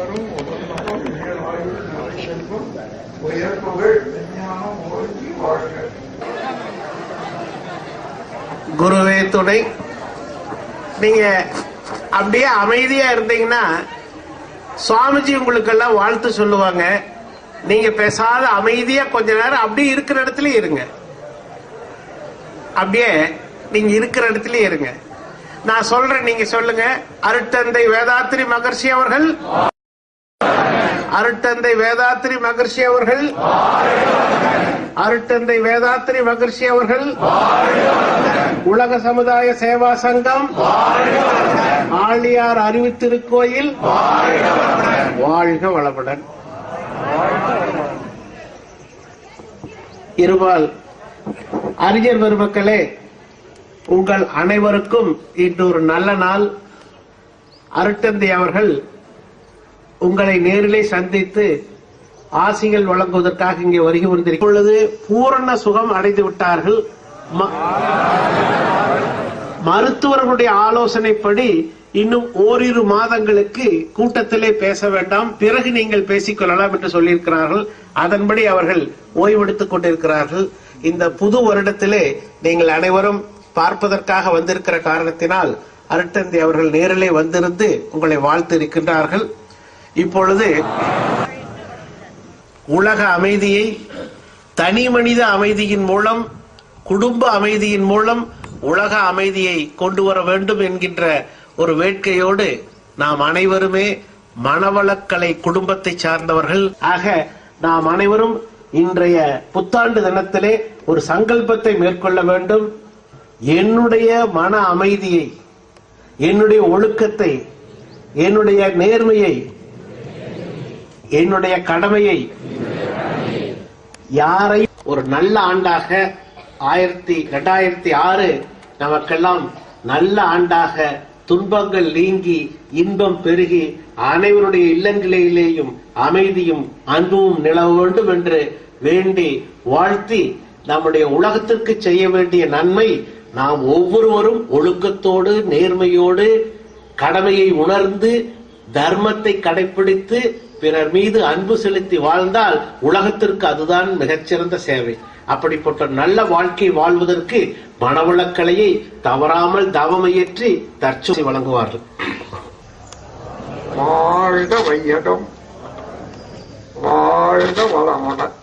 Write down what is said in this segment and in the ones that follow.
வரும் உடல்நலம் உயர்வாய்வு நிலை செல்வம் உயர்வுகள் விஞ்ஞானம் ஓங்கி வாழ்க. குருவே துணை. நீங்க அப்படியே அமைதியா இருந்தீங்கன்னா சுவாமிஜி உங்களுக்கெல்லாம் வாழ்த்து சொல்லுவாங்க. நீங்க பேசாத அமைதியா கொஞ்ச நேரம் அப்படியே இருக்கிற இடத்துல இருங்க. அப்படியே நீங்க இருக்கிற இடத்துல இருங்க. நான் சொல்றேன், நீங்க சொல்லுங்க. அருட்தந்தை வேதாத்திரி மகர்ஷி அவர்கள், அருட்தந்தை வேதாத்திரி மகர்ஷி அவர்கள், அருட்தந்தை வேதாத்திரி மகர்ஷி அவர்கள், உலக சமுதாய சேவா சங்கம், ஆழியார் அறிவித்திருக்கோயில் வாழ்க வளமுடன். இருபால் அறிஞர் பெருமக்களே, உங்கள் அனைவருக்கும் இன்று ஒரு நல்ல நாள். அருட்தந்தை அவர்கள் உங்களை நேரிலே சந்தித்து ஆசிகள் வழங்குவதற்காக இங்கே வருகை புரிந்திருக்கிறார். இப்பொழுது பூரண சுகம் அடைந்து விட்டார்கள். மருத்துவர்களுடைய ஆலோசனைப்படி இன்னும் ஓரிரு மாதங்களுக்கு கூட்டத்திலே பேச வேண்டாம், பிறகு நீங்கள் பேசிக்கொள்ளலாம் என்று சொல்லியிருக்கிறார்கள். அதன்படி அவர்கள் ஓய்வெடுத்துக் கொண்டிருக்கிறார்கள். இந்த புது வருடத்திலே நீங்கள் அனைவரும் பார்ப்பதற்காக வந்திருக்கிற காரணத்தினால் அருட்தந்தை அவர்கள் நேரிலே வந்திருந்து உங்களை வாழ்த்து இருக்கின்றார்கள். இப்பொழுது உலக அமைதியை தனி மனித அமைதியின் மூலம், குடும்ப அமைதியின் மூலம் உலக அமைதியை கொண்டு வர வேண்டும் என்கின்ற ஒரு வேட்கையோடு நாம் அனைவருமே மனவளக்கலை குடும்பத்தை சார்ந்தவர்கள் ஆக நாம் அனைவரும் இன்றைய புத்தாண்டு தினத்திலே ஒரு சங்கல்பத்தை மேற்கொள்ள வேண்டும். என்னுடைய மன அமைதியை, என்னுடைய ஒழுக்கத்தை, என்னுடைய நேர்மையை, என்னுடைய கடமையை யாரை ஒரு நல்ல ஆண்டாக 2006 நமக்கெல்லாம் நல்ல ஆண்டாக துன்பங்கள் நீங்கி இன்பம் பெருகி அனைவருடைய இல்லங்களிலேயும் அமைதியும் அன்பும் நிலவ வேண்டும் என்று வேண்டி வாழ்த்தி, நம்முடைய உலகத்திற்கு செய்ய வேண்டிய நன்மை நாம் ஒவ்வொருவரும் ஒழுக்கத்தோடு நேர்மையோடு கடமையை உணர்ந்து தர்மத்தை கடைபிடித்து பிறர் மீது அன்பு செலுத்தி வாழ்ந்தால் உலகத்திற்கு அதுதான் மிகச்சிறந்த சேவை. அப்படிப்பட்ட நல்ல வாழ்க்கை வாழ்வதற்கு மனவளக்கலையை தவறாமல் தவமையற்றி தற்சொலை வழங்குவார்கள். வாழ்க வையகம், வாழ்க வளமுடன்.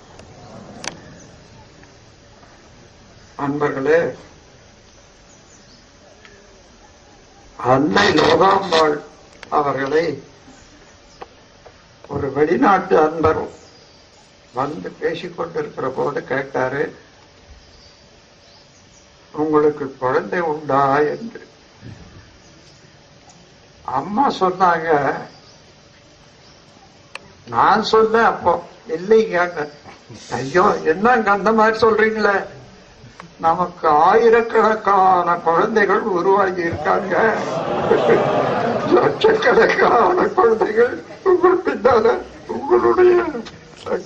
அன்பர்களே, அன்னை லோகாம்பாள் அவர்களை ஒரு வெளிநாட்டு அன்பர் வந்து பேசிக்கொண்டிருக்கிற போது கேட்டாரு, உங்களுக்கு குழந்தை உண்டா என்று. அம்மா சொன்னாங்க, நான் சொன்னேன் அப்போ இல்லைங்க. ஐயோ என்னங்க அந்த மாதிரி சொல்றீங்களே, நமக்கு ஆயிரக்கணக்கான குழந்தைகள் உருவாகி இருக்காங்க, லட்சக்கணக்கான குழந்தைகள் உங்கள் பின்னால உங்களுடைய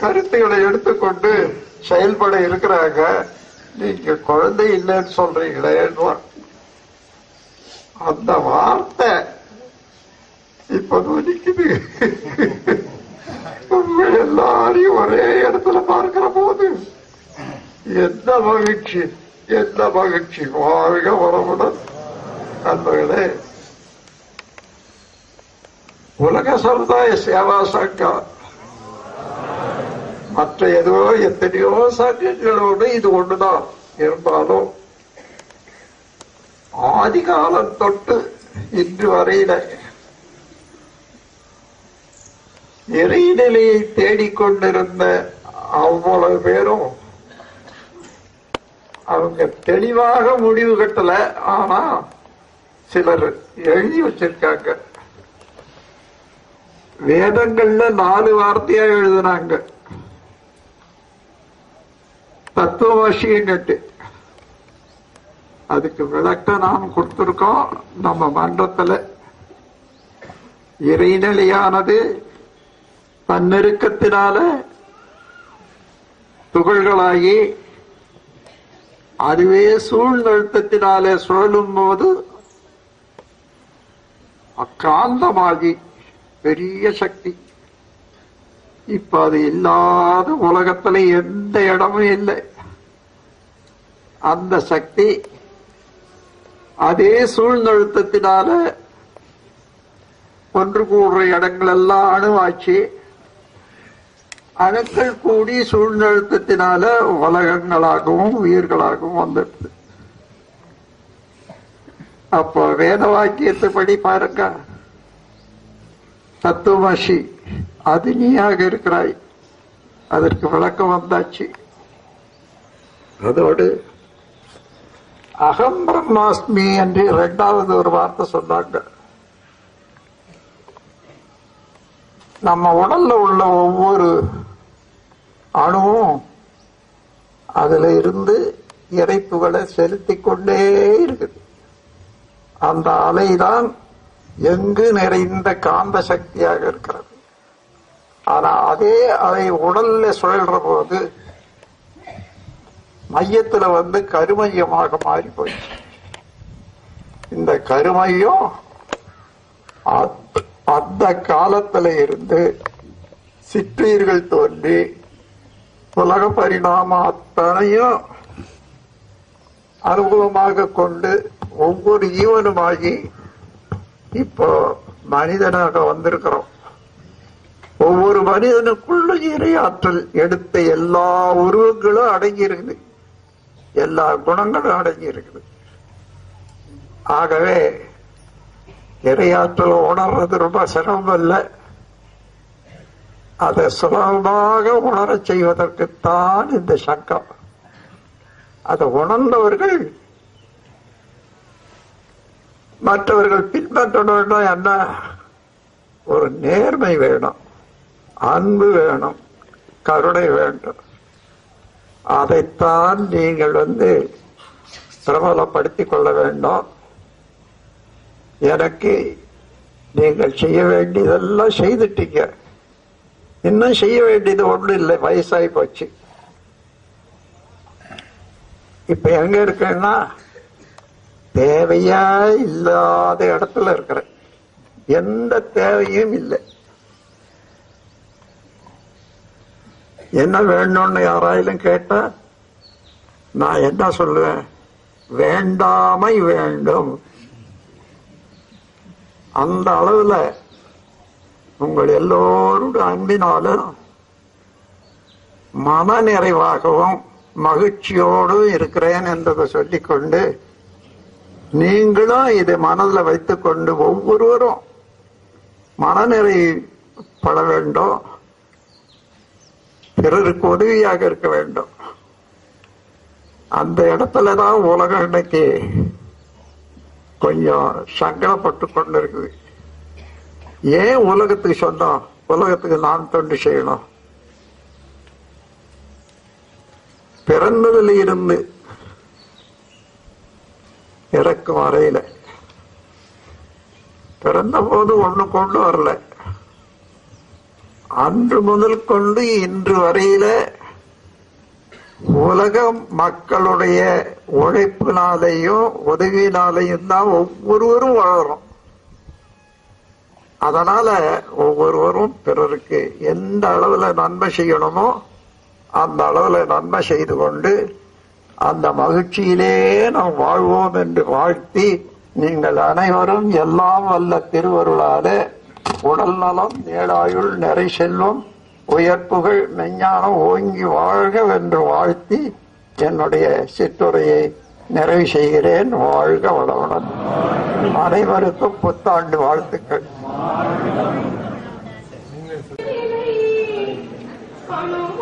கருத்துக்களை எடுத்துக்கொண்டு செயல்பட இருக்கிறாங்க, நீங்க குழந்தை இல்லைன்னு சொல்றீங்களே. அந்த வார்த்தை இப்ப நிக்குது. உங்கள் எல்லாரையும் ஒரே இடத்துல பார்க்கிற போது எந்த மகிழ்ச்சி, எந்த மகிழ்ச்சி. வாழ்க வளமுடன். அன்பர்களே, உலக சமுதாய சேவா சங்கம் மற்ற ஏதோ எத்தனையோ சங்கங்களோடு இது ஒண்ணுதான். இருந்தாலும் ஆதிகாலம் தொட்டு இன்று வரையில இறைநிலையை தேடிக்கொண்டிருந்த அவ்வளவு பேரும் அவங்க தெளிவாக முடிவு கட்டல. ஆனா சிலர் எழுதி வச்சிருக்காங்க. வேதங்கள்ல 4 வார்த்தையா எழுதுனாங்க, தத்துவவாசியம் கட்டு. அதுக்கு விளக்கம் நாம் கொடுத்திருக்கோம் நம்ம மன்றத்துல. இறைநிலையானது தன்னெருக்கத்தினால துகள்களாகி அதுவே சூழ்நிறுத்தத்தினாலே சுழலும் போது அக்காந்தமாகி பெரிய சக்தி. இப்ப அது இல்லாத உலகத்துல எந்த இடமும் இல்லை. அந்த சக்தி அதே சூழ்நிறுத்தத்தினால ஒன்று கூடுற இடங்கள் எல்லாம் அணுவாச்சு. அணுக்கள் கூடி சூழ்நிறுத்தத்தினால உலகங்களாகவும் உயிர்களாகவும் வந்துடுது. அப்போ வேத வாக்கியத்தைப்படி பாருங்க, தத்துவமசி அது நீயாக இருக்கிறாய், அதற்கு விளக்கம் வந்தாச்சு. அதோடு அகம் பிரம்மாஸ்மி என்று இரண்டாவது ஒரு வார்த்தை சொன்னாங்க. நம்ம உடல்ல உள்ள ஒவ்வொரு அணுவும் அதுல இருந்து இறைப்புகளை செலுத்தி கொண்டே இருக்குது. அந்த அலைதான் எங்கு நிறைந்த காந்த சக்தியாக இருக்கிறது. ஆனா அதே அலை உடல்ல சுழல்ற போது மையத்துல வந்து கருமையமாக மாறி போயிடுச்சு. இந்த கருமையம் அந்த காலத்துல இருந்து சிற்றீர்கள் தோன்றி உலக பரிணாமம் அத்தனையும் அனுபவமாக கொண்டு ஒவ்வொரு ஜீவனுமாகி இப்போ மனிதனாக வந்திருக்கிறோம். ஒவ்வொரு மனிதனுக்குள்ள இறையாற்றல் எடுத்த எல்லா உருவங்களும் அடங்கி இருக்குது, எல்லா குணங்களும் அடங்கி இருக்குது. ஆகவே இறையாற்றல் உணர்றது ரொம்ப சிரமம் இல்லை. அதை சுலபமாக உணரச் செய்வதற்குத்தான் இந்த சங்கம். அதை உணர்ந்தவர்கள் மற்றவர்கள் பின்பற்றணும்னா என்ன? ஒரு நேர்மை வேணும், அன்பு வேணும், கருணை வேண்டும். அதைத்தான் நீங்கள் பிரபலப்படுத்திக் கொள்ள வேண்டும். எனக்கு நீங்கள் செய்ய வேண்டியதெல்லாம் செய்துட்டீங்க, இன்னும் செய்ய வேண்டியது ஒன்றும் இல்லை, வயசாகி போச்சு. இப்ப எங்க இருக்கேன்னா தேவையா இல்லாத இடத்துல இருக்கிறேன், எந்த தேவையும் இல்லை. என்ன வேணும்னு யாராயிலும் கேட்டா நான் என்ன சொல்லுவேன்? வேண்டாமை வேண்டும். அந்த அளவுல உங்கள் எல்லோருடைய அன்பினாலும் மன நிறைவாகவும் மகிழ்ச்சியோடு இருக்கிறேன் என்றதை சொல்லிக்கொண்டு, நீங்களும் இதை மனதில் வைத்துக் கொண்டு ஒவ்வொருவரும் மனநிறைப்பட வேண்டும், பிறருக்கு உதவியாக இருக்க வேண்டும். அந்த இடத்துலதான் உலகம் இன்னைக்கு கொஞ்சம் சங்கடப்பட்டு கொண்டு இருக்குது. ஏன் உலகத்துக்கு சொன்னோம்? உலகத்துக்கு நான் தொண்டு செய்யணும். பிறந்ததுல இருந்து இறக்கும் வரையில பிறந்த போது ஒண்ணு கொண்டு வரல, அன்று முதல் கொண்டு இன்று வரையில உலக மக்களுடைய உழைப்பினாலையும் உதவியினாலையும் தான் ஒவ்வொருவரும் வாழறோம். அதனால ஒவ்வொருவரும் பிறருக்கு எந்த அளவுல நன்மை செய்யணுமோ அந்த அளவுல நன்மை செய்து கொண்டு அந்த மகிழ்ச்சியிலே நாம் வாழ்வோம் என்று வாழ்த்தி, நீங்கள் அனைவரும் எல்லாம் வல்ல திருவருளால உடல் நலம், நீளாயுள், நிறை செல்வம், உயர்ப்புகள், மெஞ்ஞானம் ஓங்கி வாழ்க என்று வாழ்த்தி என்னுடைய சிற்றுரையை நிறைவு செய்கிறேன். வாழ்க வளமுடன். அனைவருக்கும் புத்தாண்டு வாழ்த்துக்கள். Hello.